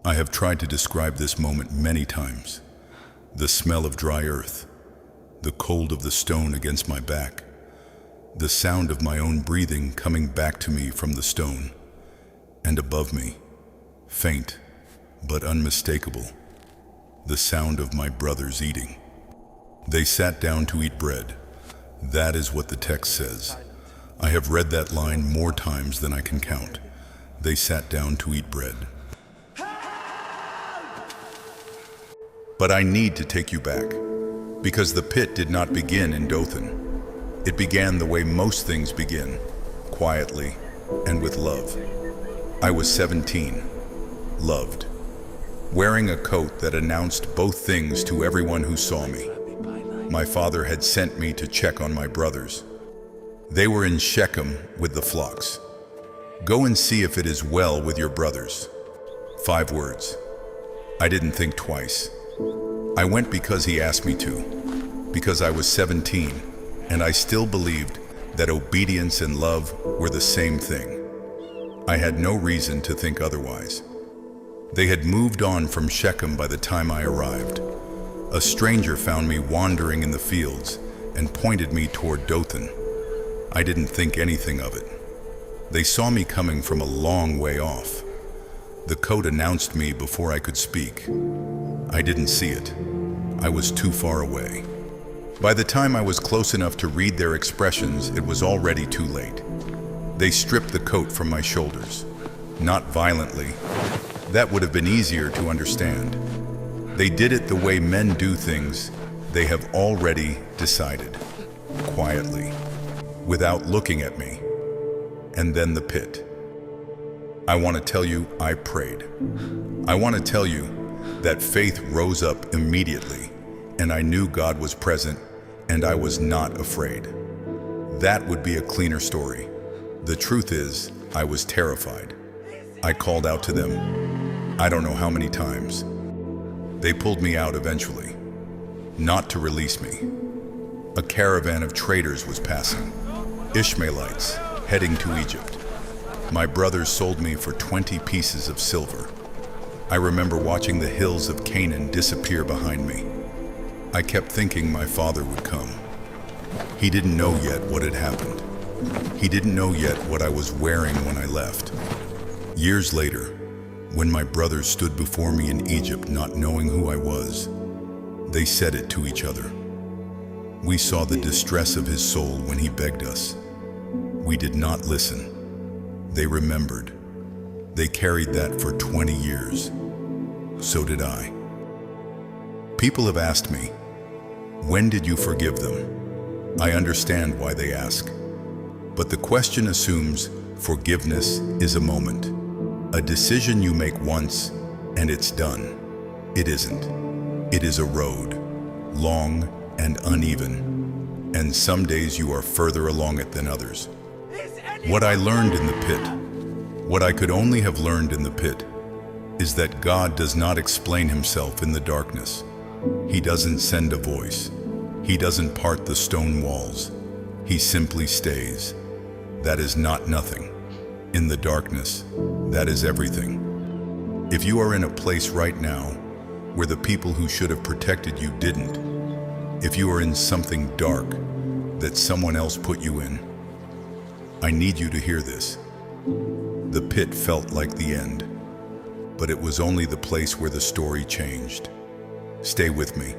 I have tried to describe this moment many times. The smell of dry earth, the cold of the stone against my back, the sound of my own breathing coming back to me from the stone, and above me, faint but unmistakable, the sound of my brothers eating. They sat down to eat bread. That is what the text says. I have read that line more times than I can count. They sat down to eat bread. But I need to take you back, because the pit did not begin in Dothan. It began the way most things begin, quietly and with love. I was 17, loved, wearing a coat that announced both things to everyone who saw me. My father had sent me to check on my brothers. They were in Shechem with the flocks. Go and see if it is well with your brothers. 5 words. I didn't think twice. I went because he asked me to, because I was 17, and I still believed that obedience and love were the same thing. I had no reason to think otherwise. They had moved on from Shechem by the time I arrived. A stranger found me wandering in the fields and pointed me toward Dothan. I didn't think anything of it. They saw me coming from a long way off. The coat announced me before I could speak. I didn't see it. I was too far away. By the time I was close enough to read their expressions, it was already too late. They stripped the coat from my shoulders. Not violently. That would have been easier to understand. They did it the way men do things they have already decided, quietly, without looking at me. And then the pit. I want to tell you, I prayed. I want to tell you that faith rose up immediately, and I knew God was present, and I was not afraid. That would be a cleaner story. The truth is, I was terrified. I called out to them. I don't know how many times. They pulled me out eventually, not to release me. A caravan of traders was passing, Ishmaelites heading to Egypt. My brothers sold me for 20 pieces of silver. I remember watching the hills of Canaan disappear behind me. I kept thinking my father would come. He didn't know yet what had happened. He didn't know yet what I was wearing when I left. Years later, when my brothers stood before me in Egypt not knowing who I was, they said it to each other. We saw the distress of his soul when he begged us. We did not listen. They remembered. They carried that for 20 years. So did I. People have asked me, when did you forgive them? I understand why they ask. But the question assumes forgiveness is a moment, a decision you make once and it's done. It isn't. It is a road, long and uneven, and some days you are further along it than others. What I learned in the pit, what I could only have learned in the pit, is that God does not explain himself in the darkness. He doesn't send a voice. He doesn't part the stone walls. He simply stays. That is not nothing. In the darkness, that is everything. If you are in a place right now where the people who should have protected you didn't, if you are in something dark that someone else put you in, I need you to hear this. The pit felt like the end, but it was only the place where the story changed. Stay with me.